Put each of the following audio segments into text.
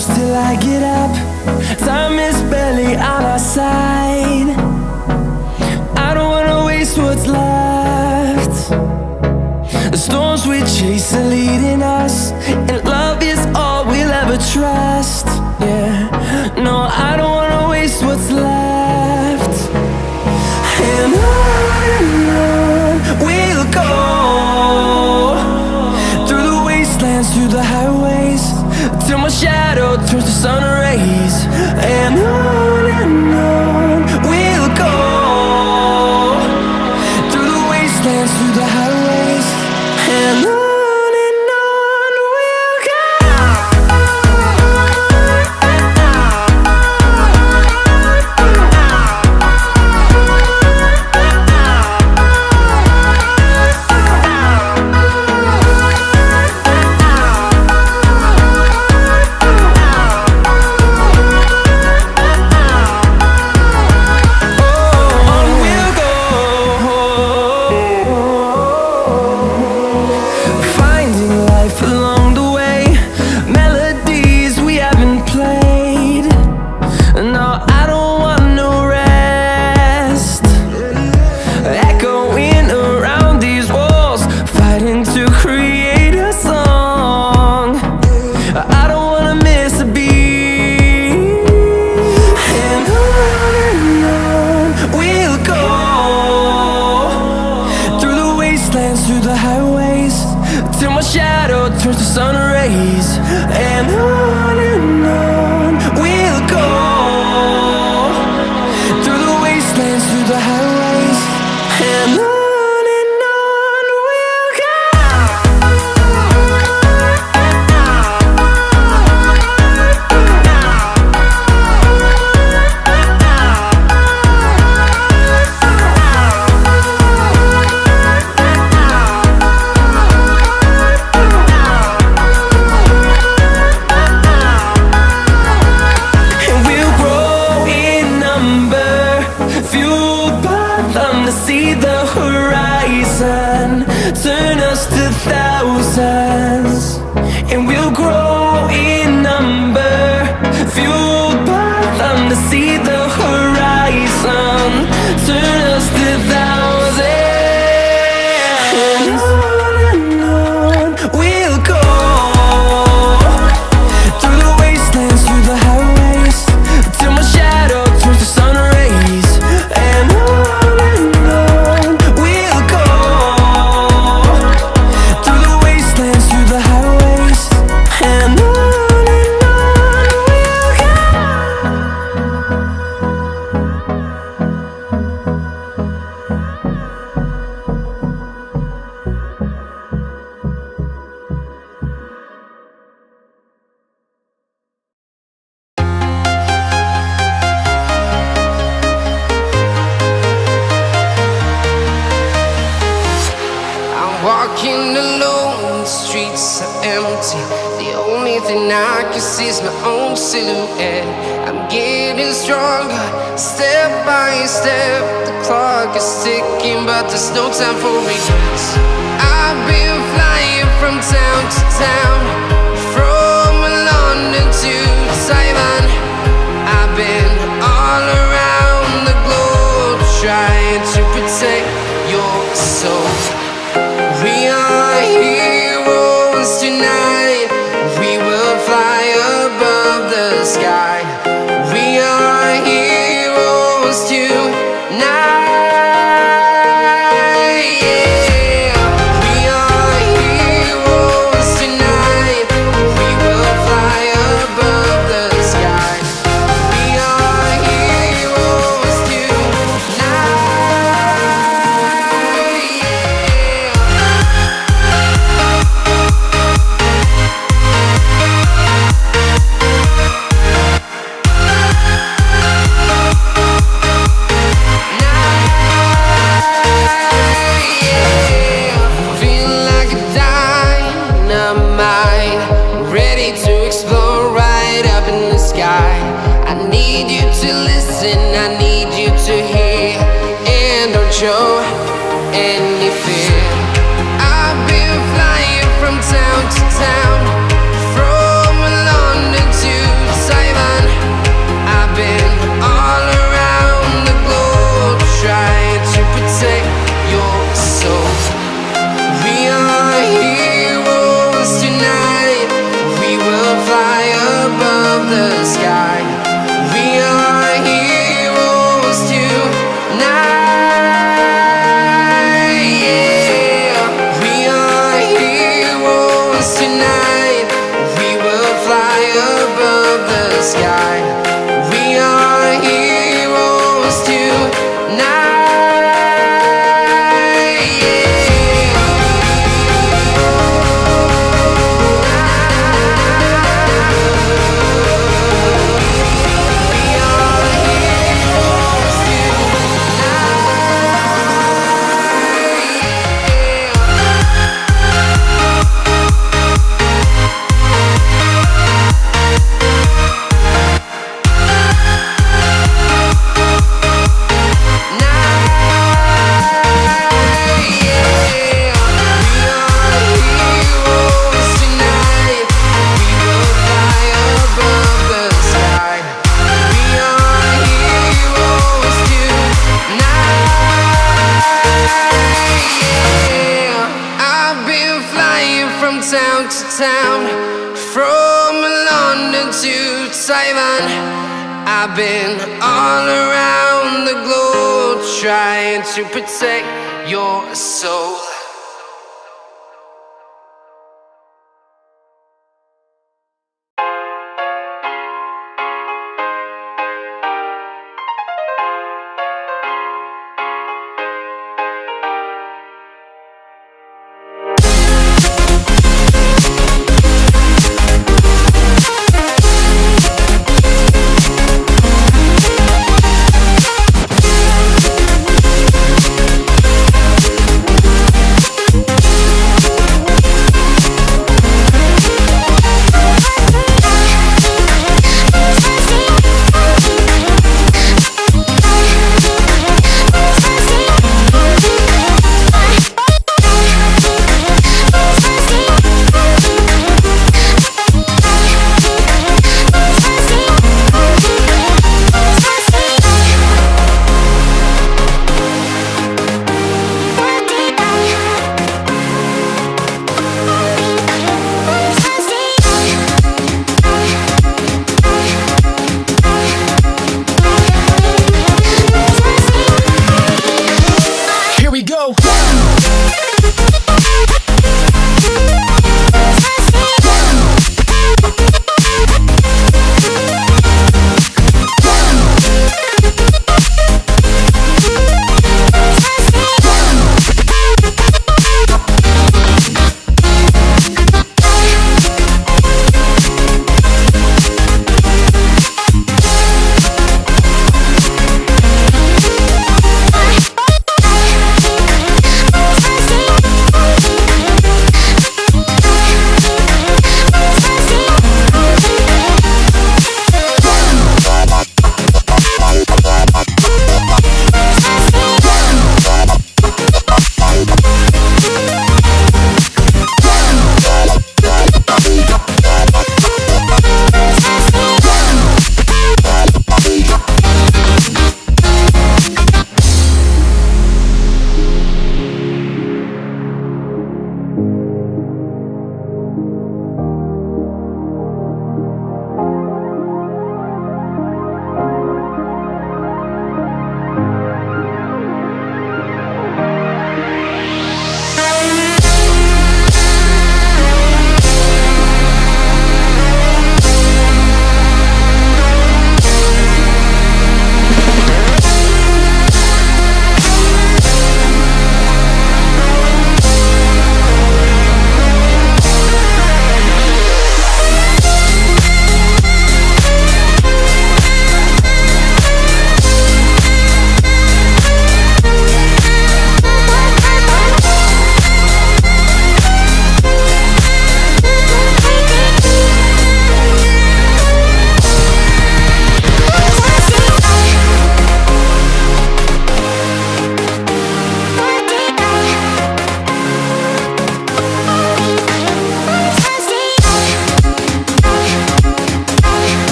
close till I get up. Time is barely on our side. I don't wanna waste what's left. The storms we chase are leading us, and love is all we'll ever trust. Yeah, no, I don't wanna waste what's left. And on we'll go, through the wastelands, through the highways, till my shadow turns to sun rays. And on we'll go, through the wastelands, through the highways, and on. Through the highways, till my shadow turns to sun rays. And on we'll go, through the wastelands, through the highways, and on we'll go. See the horizon turn us to thousands, and we'll grow in number, fueled by them. To see the horizon turn us to thousands, and on we'll go, through the wastelands, through the highways, till my shadow turns to sun rays. And walking alone, the streets are empty. The only thing I can see is my own silhouette. I'm getting stronger, step by step. The clock is ticking, but there's no time for regrets. I've been flying from town to town, from London to Taiwan. I've been all around the globe, trying to protect your soul. We are heroes tonight. We will fly above the sky. We are heroes tonight. Yeah. We are heroes tonight. We will fly above the sky. We are heroes tonight. I need you to listen, I need you to hear, and don't show any fear. I've been flying from town to town, from London to Simon. I've been all around the globe trying to protect your soul.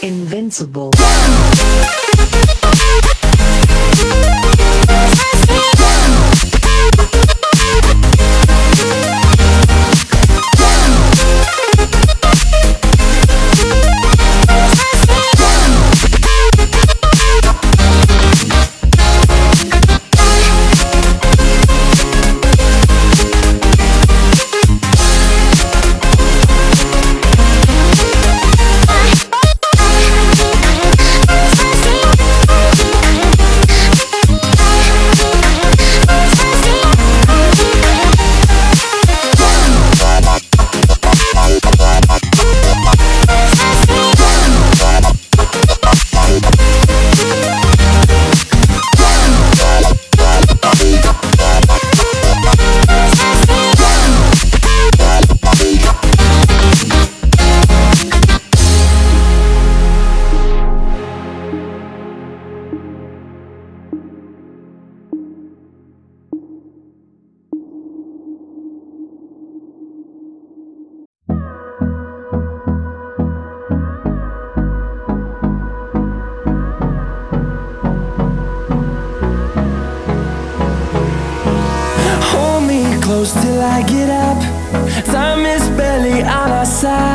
Invincible. Hold me close till I get up. Time is barely on our side.